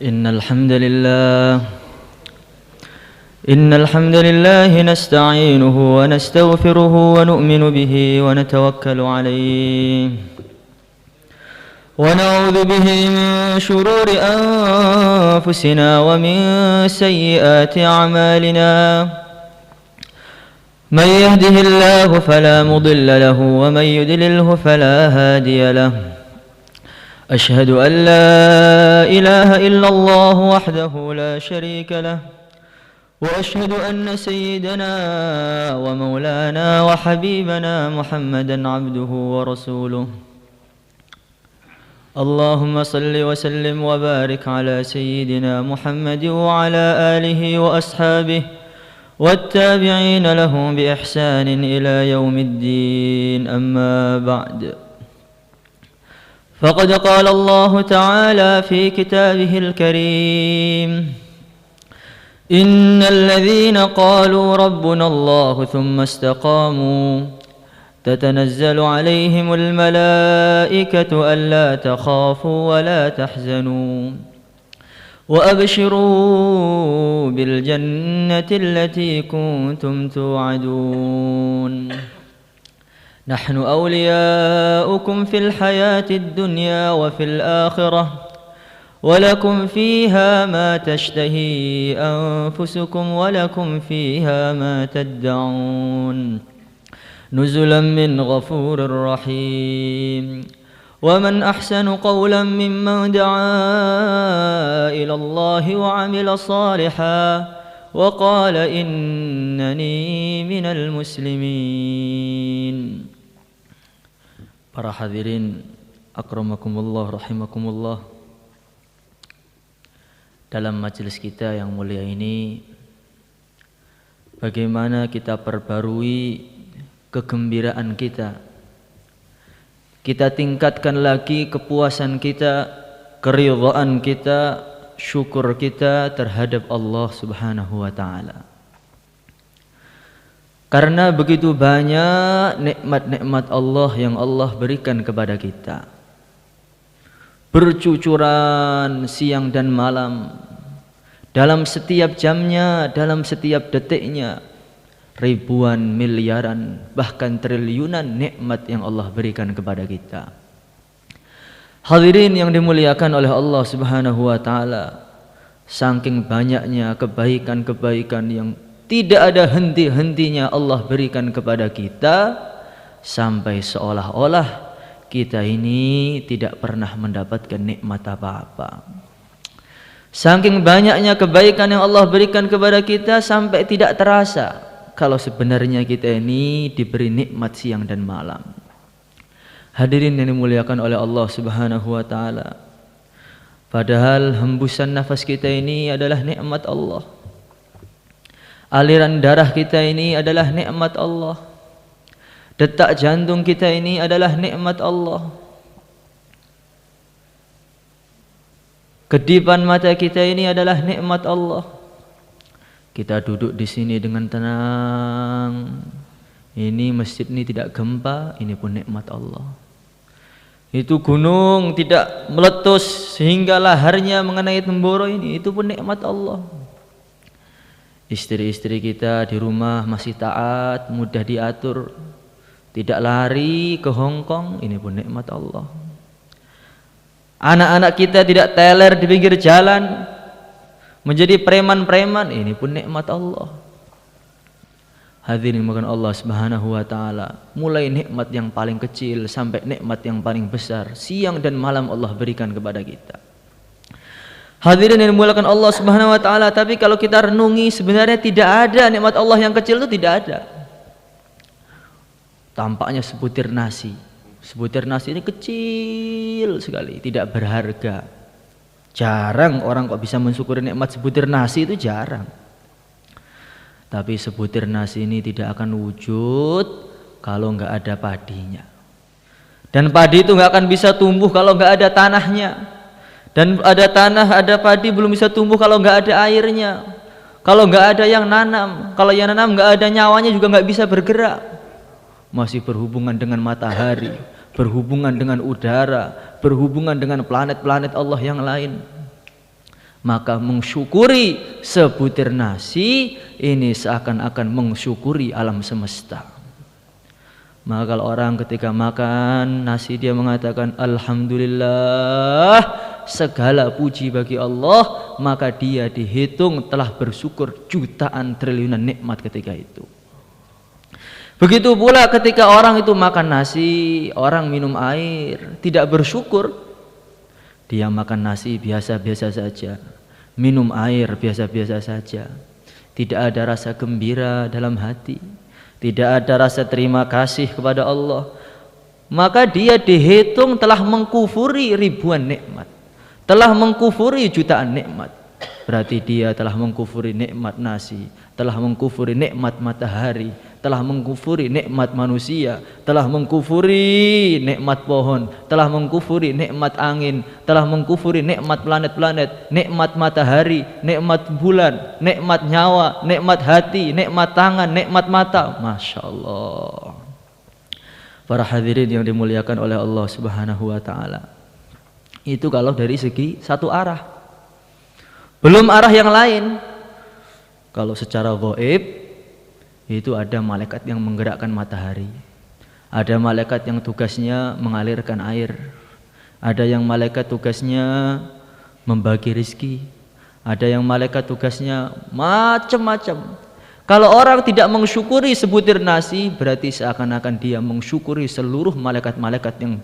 إن الحمد لله نستعينه ونستغفره ونؤمن به ونتوكل عليه ونعوذ به من شرور أنفسنا ومن سيئات أعمالنا من يهده الله فلا مضل له ومن يضلله فلا هادي له أشهد أن لا إله إلا الله وحده لا شريك له وأشهد أن سيدنا ومولانا وحبيبنا محمدا عبده ورسوله اللهم صل وسلم وبارك على سيدنا محمد وعلى آله وأصحابه والتابعين لهم بإحسان إلى يوم الدين أما بعد فقد قال الله تعالى في كتابه الكريم إن الذين قالوا ربنا الله ثم استقاموا تتنزل عليهم الملائكة ألا تخافوا ولا تحزنوا وأبشروا بالجنة التي كنتم توعدون نحن أولياؤكم في الحياة الدنيا وفي الآخرة ولكم فيها ما تشتهي أنفسكم ولكم فيها ما تدعون نزلا من غفور رحيم ومن أحسن قولا ممن دعا إلى الله وعمل صالحا وقال إنني من المسلمين. Para hadirin akramakumullah rahimakumullah, dalam majelis kita yang mulia ini bagaimana kita perbarui kegembiraan kita, kita tingkatkan lagi kepuasan kita, keridhaan kita, syukur kita terhadap Allah Subhanahu wa ta'ala. Karena begitu banyak nikmat-nikmat Allah yang Allah berikan kepada kita, bercucuran siang dan malam, dalam setiap jamnya, dalam setiap detiknya, ribuan, miliaran, bahkan triliunan nikmat yang Allah berikan kepada kita. Hadirin yang dimuliakan oleh Allah Subhanahu wa ta'ala, saking banyaknya kebaikan-kebaikan yang tidak ada henti-hentinya Allah berikan kepada kita, sampai seolah-olah kita ini tidak pernah mendapatkan nikmat apa-apa. Saking banyaknya kebaikan yang Allah berikan kepada kita sampai tidak terasa kalau sebenarnya kita ini diberi nikmat siang dan malam. Hadirin yang dimuliakan oleh Allah Subhanahu wa ta'ala, padahal hembusan nafas kita ini adalah nikmat Allah. Aliran darah kita ini adalah nikmat Allah. Detak jantung kita ini adalah nikmat Allah. Kedipan mata kita ini adalah nikmat Allah. Kita duduk di sini dengan tenang. Ini masjid ini tidak gempa, ini pun nikmat Allah. Itu gunung tidak meletus sehingga laharnya mengenai temboro ini, itu pun nikmat Allah. Istri-istri kita di rumah masih taat, mudah diatur, tidak lari ke Hongkong, ini pun nikmat Allah. Anak-anak kita tidak teler di pinggir jalan menjadi preman-preman, ini pun nikmat Allah. Hadirin makan Allah Subhanahu wa ta'ala, mulai nikmat yang paling kecil sampai nikmat yang paling besar, siang dan malam Allah berikan kepada kita. Hadirin yang dimuliakan Allah Subhanahu wa ta'ala, tapi kalau kita renungi sebenarnya tidak ada nikmat Allah yang kecil, itu tidak ada. Tampaknya sebutir nasi. Sebutir nasi ini kecil sekali, tidak berharga. Jarang orang kok bisa mensyukuri nikmat sebutir nasi, itu jarang. Tapi sebutir nasi ini tidak akan wujud kalau nggak ada padinya. Dan padi itu nggak akan bisa tumbuh kalau nggak ada tanahnya. Dan ada tanah, ada padi belum bisa tumbuh kalau nggak ada airnya. Kalau nggak ada yang nanam, kalau yang nanam nggak ada nyawanya juga nggak bisa bergerak. Masih berhubungan dengan matahari, berhubungan dengan udara, berhubungan dengan planet-planet Allah yang lain. Maka mensyukuri sebutir nasi ini seakan-akan mensyukuri alam semesta. Maka kalau orang ketika makan nasi dia mengatakan alhamdulillah, segala puji bagi Allah, maka dia dihitung telah bersyukur jutaan triliunan nikmat ketika itu. Begitu pula ketika orang itu makan nasi, orang minum air, tidak bersyukur. Dia makan nasi biasa-biasa saja, minum air biasa-biasa saja. Tidak ada rasa gembira dalam hati, tidak ada rasa terima kasih kepada Allah. Maka dia dihitung telah mengkufuri ribuan nikmat, telah mengkufuri jutaan nikmat. Berarti dia telah mengkufuri nikmat nasi, telah mengkufuri nikmat matahari, telah mengkufuri nikmat manusia, telah mengkufuri nikmat pohon, telah mengkufuri nikmat angin, telah mengkufuri nikmat planet-planet, nikmat matahari, nikmat bulan, nikmat nyawa, nikmat hati, nikmat tangan, nikmat mata. Masya Allah. Para hadirin yang dimuliakan oleh Allah Subhanahu wa ta'ala, itu kalau dari segi satu arah, belum arah yang lain. Kalau secara gaib itu ada malaikat yang menggerakkan matahari, ada malaikat yang tugasnya mengalirkan air, ada yang malaikat tugasnya membagi rizki, ada yang malaikat tugasnya macam-macam. Kalau orang tidak mensyukuri sebutir nasi, berarti seakan-akan dia mensyukuri seluruh malaikat-malaikat yang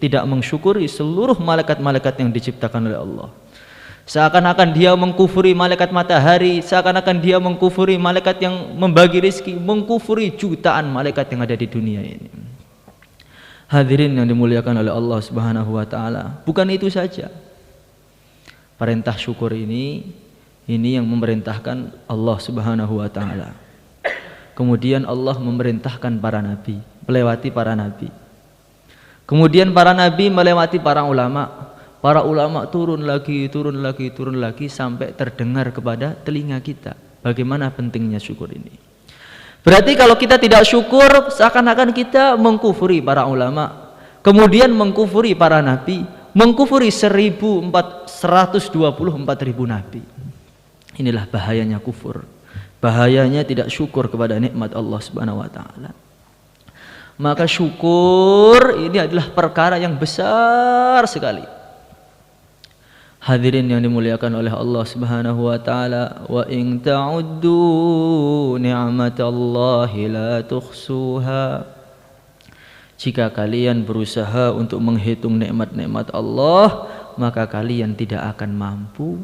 tidak mensyukuri seluruh malaikat-malaikat yang diciptakan oleh Allah. Seakan-akan dia mengkufuri malaikat matahari, seakan-akan dia mengkufuri malaikat yang membagi rezeki, mengkufuri jutaan malaikat yang ada di dunia ini. Hadirin yang dimuliakan oleh Allah Subhanahu wa ta'ala, bukan itu saja. Perintah syukur ini yang memerintahkan Allah Subhanahu wa ta'ala. Kemudian Allah memerintahkan para nabi, melewati para nabi. Kemudian para nabi melewati para ulama. Para ulama turun lagi sampai terdengar kepada telinga kita bagaimana pentingnya syukur ini. Berarti kalau kita tidak syukur, seakan-akan kita mengkufuri para ulama, kemudian mengkufuri para nabi, mengkufuri 124.000 nabi. Inilah bahayanya kufur, bahayanya tidak syukur kepada nikmat Allah Subhanahu wa ta'ala. Maka syukur ini adalah perkara yang besar sekali. Hadirin yang dimuliakan oleh Allah Subhanahu wa ta'ala, wa in ta'uddu ni'matallahi la tuhsuha. Jika kalian berusaha untuk menghitung nikmat-nikmat Allah, maka kalian tidak akan mampu.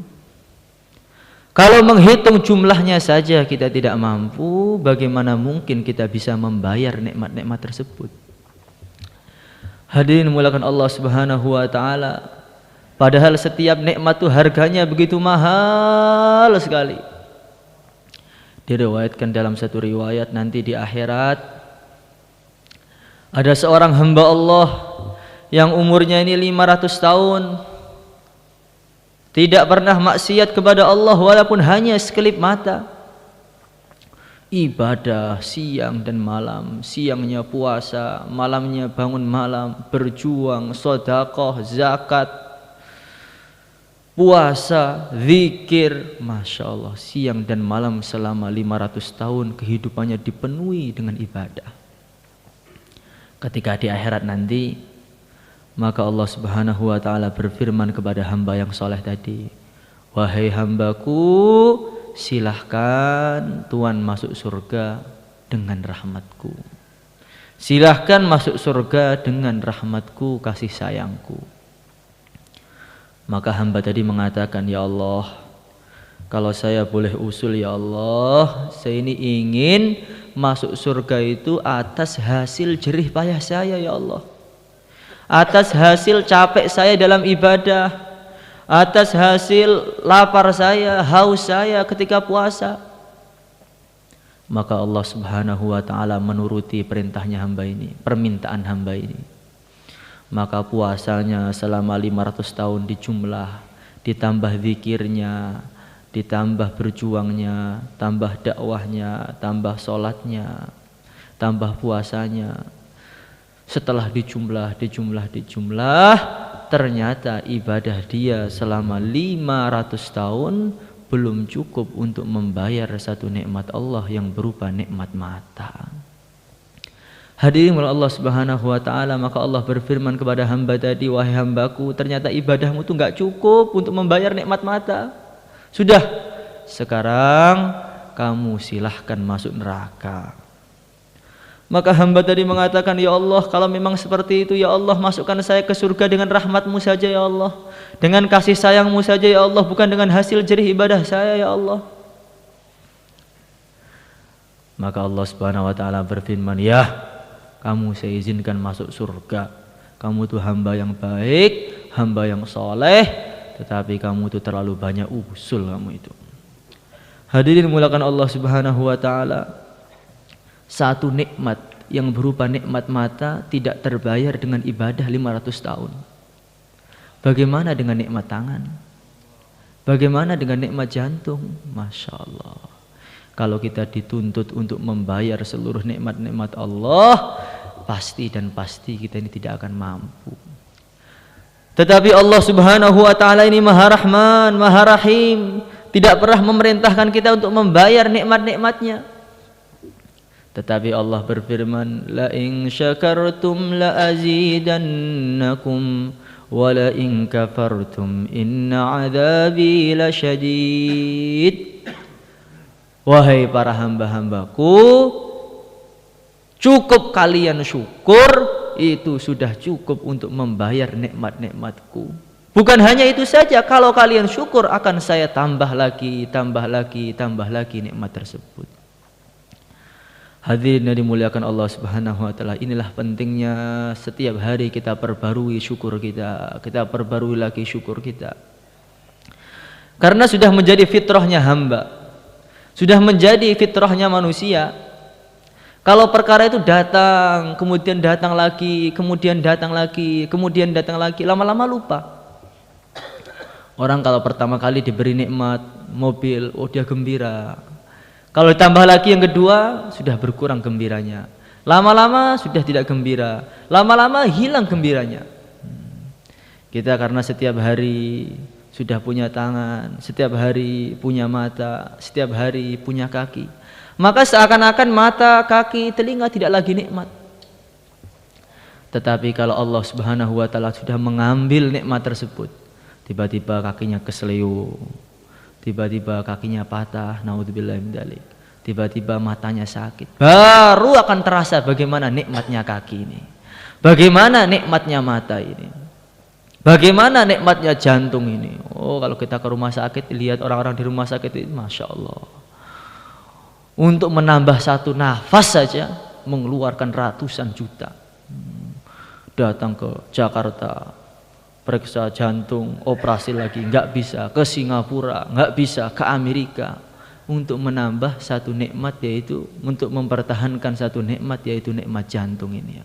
Kalau menghitung jumlahnya saja kita tidak mampu, bagaimana mungkin kita bisa membayar nikmat-nikmat tersebut? Hadirin dimuliakan Allah Subhanahu wa ta'ala, padahal setiap nikmat itu harganya begitu mahal sekali. Diriwayatkan dalam satu riwayat, nanti di akhirat ada seorang hamba Allah yang umurnya ini 500 tahun, tidak pernah maksiat kepada Allah walaupun hanya sekelip mata. Ibadah siang dan malam, siangnya puasa, malamnya bangun malam, berjuang, sedekah, zakat, puasa, zikir, Masya Allah, siang dan malam selama 500 tahun kehidupannya dipenuhi dengan ibadah. Ketika di akhirat nanti, maka Allah Subhanahu wa ta'ala berfirman kepada hamba yang soleh tadi, wahai hambaku, silahkan Tuhan masuk surga dengan rahmatku, silahkan masuk surga dengan rahmatku, kasih sayangku. Maka hamba tadi mengatakan, ya Allah, kalau saya boleh usul ya Allah, saya ini ingin masuk surga itu atas hasil jerih payah saya ya Allah, atas hasil capek saya dalam ibadah, atas hasil lapar saya, haus saya ketika puasa. Maka Allah Subhanahu wa ta'ala menuruti perintahnya hamba ini, permintaan hamba ini. Maka puasanya selama 500 tahun dijumlah, ditambah zikirnya, ditambah berjuangnya, tambah dakwahnya, tambah sholatnya, tambah puasanya. Setelah dijumlah, ternyata ibadah dia selama 500 tahun belum cukup untuk membayar satu nikmat Allah yang berupa nikmat mata. Hadirin oleh Allah Subhanahu wa taala, maka Allah berfirman kepada hamba tadi, wahai hambaku, ternyata ibadahmu itu enggak cukup untuk membayar nikmat mata. Sudah, sekarang kamu silahkan masuk neraka. Maka hamba tadi mengatakan, ya Allah, kalau memang seperti itu, ya Allah, masukkan saya ke surga dengan rahmat-Mu saja ya Allah, dengan kasih sayang-Mu saja ya Allah, bukan dengan hasil jerih ibadah saya ya Allah. Maka Allah Subhanahu wa taala berfirman, ya, kamu saya izinkan masuk surga. Kamu tuh hamba yang baik, hamba yang soleh, tetapi kamu tuh terlalu banyak usul kamu itu. Hadirin mulakan Allah Subhanahu wa taala, satu nikmat yang berupa nikmat mata tidak terbayar dengan ibadah 500 tahun. Bagaimana dengan nikmat tangan? Bagaimana dengan nikmat jantung? Masya Allah. Kalau kita dituntut untuk membayar seluruh nikmat-nikmat Allah, pasti dan pasti kita ini tidak akan mampu. Tetapi Allah Subhanahu wa taala ini Maha Rahman, Maha Rahim, tidak pernah memerintahkan kita untuk membayar nikmat-nikmatnya. Tetapi Allah berfirman, la in syakartum la azidannakum wa la in kafartum inna adzabi lasyadid. Wahai para hamba-hambaku, cukup kalian syukur, itu sudah cukup untuk membayar nikmat-nikmatku. Bukan hanya itu saja, kalau kalian syukur akan saya tambah lagi, tambah lagi, tambah lagi nikmat tersebut. Hadirin yang dimuliakan Allah Subhanahu wa taala, inilah pentingnya setiap hari kita perbarui syukur kita, kita perbarui lagi syukur kita. Karena sudah menjadi fitrahnya hamba, sudah menjadi fitrahnya manusia. Kalau perkara itu datang, kemudian datang lagi, kemudian datang lagi, kemudian datang lagi, lama-lama lupa. Orang kalau pertama kali diberi nikmat mobil, oh dia gembira. Kalau ditambah lagi yang kedua, sudah berkurang gembiranya. Lama-lama sudah tidak gembira. Lama-lama hilang gembiranya. Kita karena setiap hari sudah punya tangan, setiap hari punya mata, setiap hari punya kaki, maka seakan-akan mata, kaki, telinga tidak lagi nikmat. Tetapi kalau Allah Subhanahu wa taala sudah mengambil nikmat tersebut, tiba-tiba kakinya kesleo, tiba-tiba kakinya patah, naudzubillah min dzalik. Tiba-tiba matanya sakit. Baru akan terasa bagaimana nikmatnya kaki ini. Bagaimana nikmatnya mata ini. Bagaimana nikmatnya jantung ini. Oh, kalau kita ke rumah sakit, lihat orang-orang di rumah sakit itu, Masya Allah. Untuk menambah satu nafas saja mengeluarkan ratusan juta. Datang ke Jakarta, periksa jantung, operasi lagi, nggak bisa. Ke Singapura, nggak bisa. Ke Amerika, untuk menambah satu nikmat, yaitu untuk mempertahankan satu nikmat, yaitu nikmat jantung ini.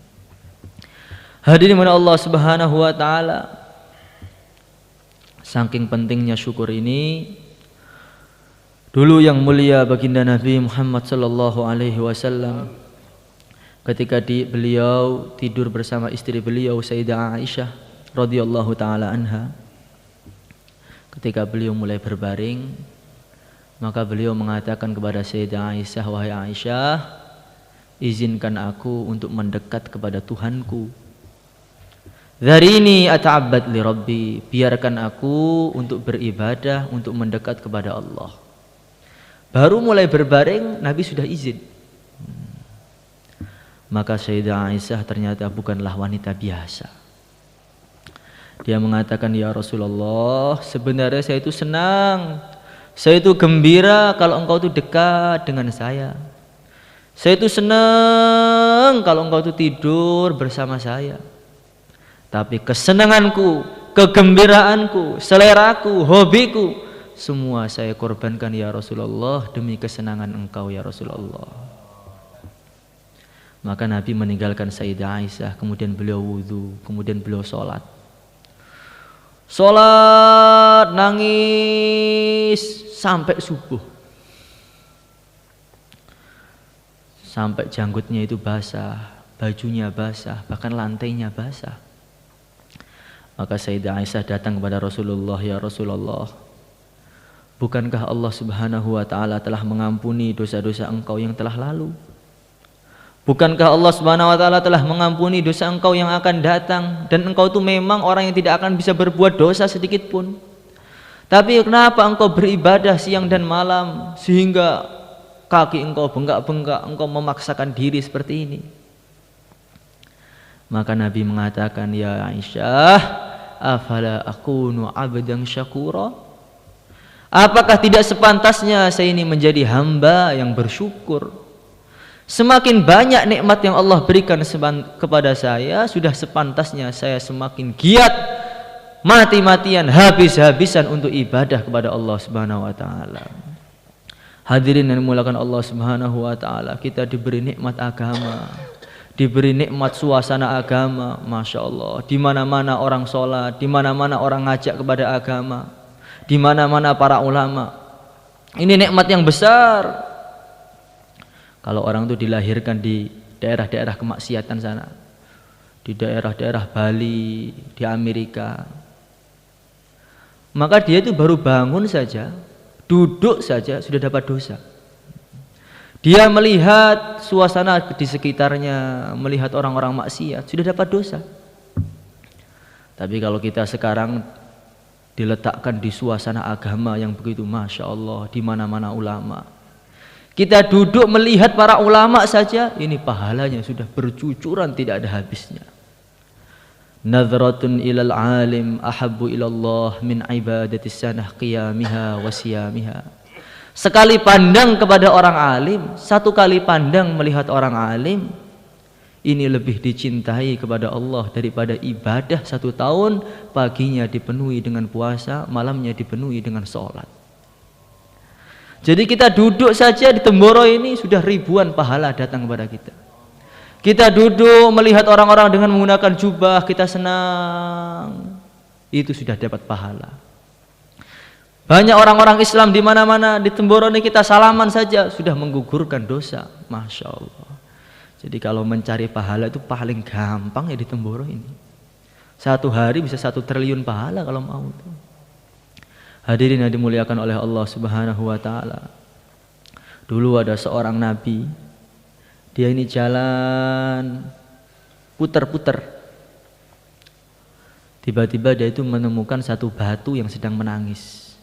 Hadirin Allah Subhanahu wa taala, saking pentingnya syukur ini, dulu yang mulia baginda Nabi Muhammad sallallahu alaihi wasallam, ketika beliau tidur bersama istri beliau Sayyidah Aisyah radhiyallahu taala anha, ketika beliau mulai berbaring, maka beliau mengatakan kepada Sayyidah Aisyah, wahai Aisyah, izinkan aku untuk mendekat kepada Tuhanku. Dharini ata'abbad li Rabbi, biarkan aku untuk beribadah, untuk mendekat kepada Allah. Baru mulai berbaring, Nabi sudah izin. Maka Sayyidah Aisyah ternyata bukanlah wanita biasa. Dia mengatakan, ya Rasulullah, sebenarnya saya itu senang, saya itu gembira kalau engkau itu dekat dengan saya. Saya itu senang kalau engkau itu tidur bersama saya. Tapi kesenanganku, kegembiraanku, seleraku, hobiku, semua saya korbankan ya Rasulullah demi kesenangan engkau ya Rasulullah. Maka Nabi meninggalkan Sayyidah Aisyah, kemudian beliau wudhu, kemudian beliau sholat. Sholat, nangis sampai subuh, sampai janggutnya itu basah, bajunya basah, bahkan lantainya basah. Maka Sayyidah Aisyah datang kepada Rasulullah, ya Rasulullah, bukankah Allah Subhanahu wa ta'ala telah mengampuni dosa-dosa engkau yang telah lalu? Bukankah Allah Subhanahu wa ta'ala telah mengampuni dosa engkau yang akan datang? Dan engkau itu memang orang yang tidak akan bisa berbuat dosa sedikit pun. Tapi kenapa engkau beribadah siang dan malam sehingga kaki engkau bengkak-bengkak, engkau memaksakan diri seperti ini? Maka Nabi mengatakan, ya Aisyah, afala akunu abdan syakura? Apakah tidak sepantasnya saya ini menjadi hamba yang bersyukur? Semakin banyak nikmat yang Allah berikan kepada saya, sudah sepantasnya saya semakin giat, mati-matian, habis-habisan untuk ibadah kepada Allah Subhanahu wa ta'ala. Hadirin yang dimuliakan Allah Subhanahu wa ta'ala, kita diberi nikmat agama, diberi nikmat suasana agama, Masya Allah. Di mana-mana orang sholat, di mana-mana orang ngajak kepada agama, di mana-mana para ulama. Ini nikmat yang besar. Kalau orang itu dilahirkan di daerah-daerah kemaksiatan sana, di daerah-daerah Bali, di Amerika, maka dia itu baru bangun saja, duduk saja sudah dapat dosa. Dia melihat suasana di sekitarnya, melihat orang-orang maksiat, sudah dapat dosa. Tapi kalau kita sekarang diletakkan di suasana agama yang begitu, Masya Allah, di mana-mana ulama, kita duduk melihat para ulama saja, ini pahalanya sudah bercucuran tidak ada habisnya. Nadhratun ilal alim ahabbu ilallah min ibadatis sanah qiyamiha wa siyamiha. Sekali pandang kepada orang alim, satu kali pandang melihat orang alim, ini lebih dicintai kepada Allah daripada ibadah 1 tahun, paginya dipenuhi dengan puasa, malamnya dipenuhi dengan sholat. Jadi kita duduk saja di Temboro ini sudah ribuan pahala datang kepada kita. Kita duduk melihat orang-orang dengan menggunakan jubah, kita senang, itu sudah dapat pahala. Banyak orang-orang Islam di mana-mana, di Temboro ini kita salaman saja sudah menggugurkan dosa, Masya Allah. Jadi kalau mencari pahala itu paling gampang ya di Temboro ini. 1 hari bisa 1 triliun pahala kalau mau tuh. Hadirin yang dimuliakan oleh Allah Subhanahu wa ta'ala. Dulu ada seorang nabi, dia ini jalan putar-putar. Tiba-tiba dia itu menemukan satu batu yang sedang menangis.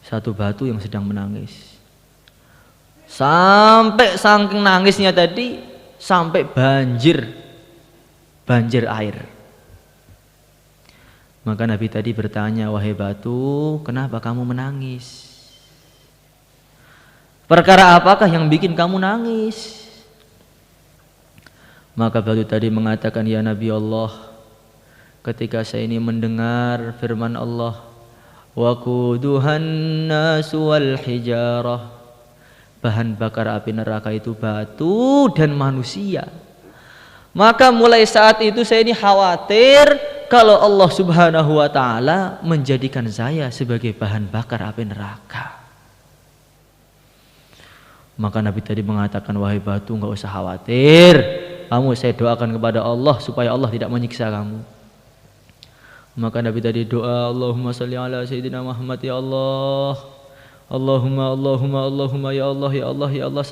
Satu batu yang sedang menangis. Sampai saking nangisnya tadi, sampai banjir air. Maka Nabi tadi bertanya, wahai batu, kenapa kamu menangis? Perkara apakah yang bikin kamu nangis? Maka batu tadi mengatakan, ya Nabi Allah, ketika saya ini mendengar firman Allah, waquduhan nasu wal hijarah, bahan bakar api neraka itu batu dan manusia. Maka mulai saat itu saya ini khawatir kalau Allah Subhanahu wa ta'ala menjadikan saya sebagai bahan bakar api neraka. Maka Nabi tadi mengatakan, wahai batu, enggak usah khawatir, kamu saya doakan kepada Allah supaya Allah tidak menyiksa kamu. Maka Nabi tadi doa, Allahumma salli ala Sayyidina Muhammad, ya Allah, Allahumma ya Allah, ya Allah, ya Allah.